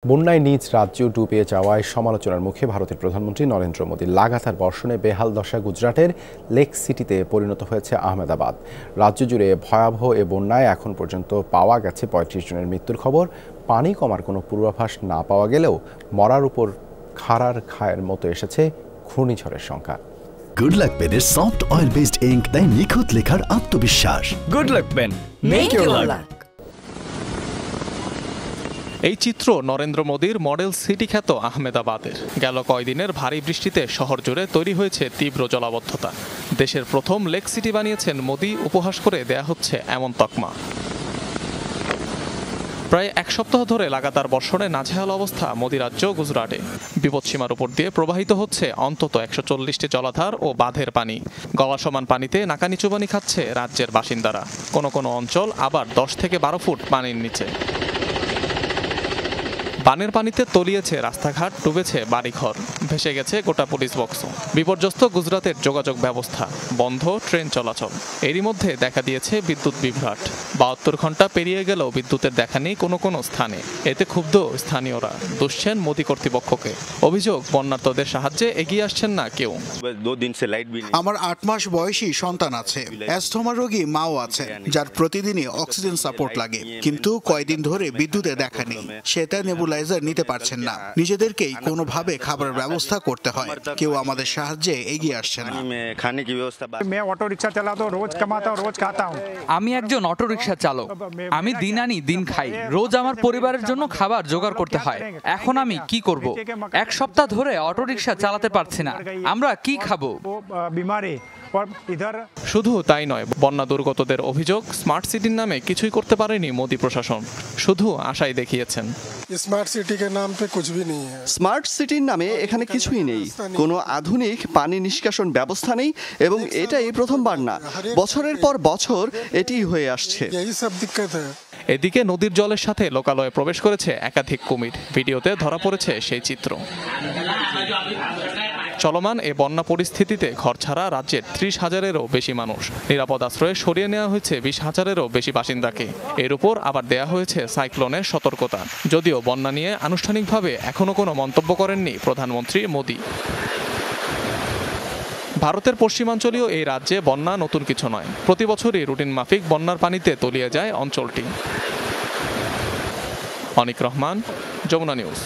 বন্যায় নিজ রাজ্য ডুবে যাওয়ায় সমালোচনার মুখে ভারতের প্রধানমন্ত্রী নরেন্দ্র মোদী। লাগাতার বর্ষণে বেহাল দশা গুজরাটের লেক সিটিতে পরিণত হয়েছে আহমেদাবাদ। রাজ্য জুড়ে ভয়াবহ এ বন্যায় এখন পর্যন্ত পাওয়া গেছে ৩৫ জনের মৃত্যুর খবর। পানি কমার কোনো পূর্বাভাস না পাওয়া গেলেও মরার উপর খাড়ার খায়ের মতো এসেছে ঘূর্ণিঝড়ের সংখ্যা। গুড লাক পেনের সফট অয়েল বেসড ইঙ্ক দেয় নিখুঁত লেখার আত্মবিশ্বাস। Good luck pen, make your luck. এই চিত্র নরেন্দ্র মোদীর মডেল সিটি খ্যাত আহমেদাবাদের। গেল কয়দিনের ভারী বৃষ্টিতে শহর জুড়ে তৈরি হয়েছে তীব্র জলাবদ্ধতা। দেশের প্রথম লেক সিটি বানিয়েছেন মোদী, উপহাস করে দেয়া হচ্ছে এমন তকমা। প্রায় এক সপ্তাহ ধরে লাগাতার বর্ষণে নাজেহাল অবস্থা মোদী রাজ্য গুজরাটে। বিপদসীমার উপর দিয়ে প্রবাহিত হচ্ছে অন্তত ১৪০টি জলাধার ও বাঁধের পানি। গলা সমান পানিতে নাকানি চুবানি খাচ্ছে রাজ্যের বাসিন্দারা। কোনো কোনো অঞ্চল আবার ১০ থেকে ১২ ফুট পানির নিচে। বানের পানিতে তলিয়েছে রাস্তাঘাট, ডুবেছে বাড়িঘর, ভেসে গেছে গোটা পুলিশ বক্স। বিপর্যস্ত গুজরাতের যোগাযোগ ব্যবস্থা, বন্ধ ট্রেন চলাচল। এরই মধ্যে দেখা দিয়েছে বিদ্যুৎ বিভ্রাট। ৭২ ঘন্টা পেরিয়ে গেলেও বিদ্যুতের দেখা নেই কোনো কোনো স্থানে। এতে ক্ষুব্ধ স্থানীয়রা, দুষছেন মোদী কর্তৃপক্ষকে। অভিযোগ, বন্যার্তদের সাহায্যে এগিয়ে আসছেন না কেউ। আমার ৮ মাস বয়সী সন্তান আছে, অ্যাস্থমা রোগী মাও আছে, যার প্রতিদিনই অক্সিজেন সাপোর্ট লাগে, কিন্তু কয়দিন ধরে বিদ্যুতের দেখা নেই। সেটা নেবুলাইজার নিতে পারছেন না। নিজেদেরকেই কোনোভাবে খাবারের ব্যবস্থা করতে হয়। কেউ আমাদের সাহায্যে এগিয়ে আসছে না। আমি একজন অটোরিকশা চালক। আমি দিন আনি দিন খাই। রোজ আমার পরিবারের জন্য খাবার জোগাড় করতে হয়। এখন আমি কি করব? এক সপ্তাহ ধরে অটোরিকশা চালাতে পারছি না। আমরা কি খাবো? শুধু তাই নয়, বন্যা দুর্গতদের অভিযোগ, স্মার্ট সিটির নামে কিছুই করতে পারেনি মোদী প্রশাসন, শুধু আশাই দেখিয়েছেন। স্মার্ট সিটির নামে এখানে কিছুই নেই। কোনো আধুনিক পানি নিষ্কাশন ব্যবস্থা নেই, এবং এটাই প্রথমবার না, বছরের পর বছর এটি হয়ে আসছে। এদিকে নদীর জলের সাথে লোকালয়ে প্রবেশ করেছে একাধিক কুমির। ভিডিওতে ধরা পড়েছে সেই চিত্র। চলমান এ বন্যা পরিস্থিতিতে ঘর ছাড়া রাজ্যের ৩০,০০০-এরও বেশি মানুষ। নিরাপদ আশ্রয়ে সরিয়ে নেওয়া হয়েছে ২০,০০০-এরও বেশি বাসিন্দাকে। এর উপর আবার দেয়া হয়েছে সাইক্লোনের সতর্কতা। যদিও বন্যা নিয়ে আনুষ্ঠানিকভাবে এখনো কোনো মন্তব্য করেননি প্রধানমন্ত্রী মোদী। ভারতের পশ্চিমাঞ্চলীয় এই রাজ্যে বন্যা নতুন কিছু নয়। প্রতি বছরই রুটিন মাফিক বন্যার পানিতে তলিয়ে যায় অঞ্চলটি। অনিক রহমান, যমুনা নিউজ।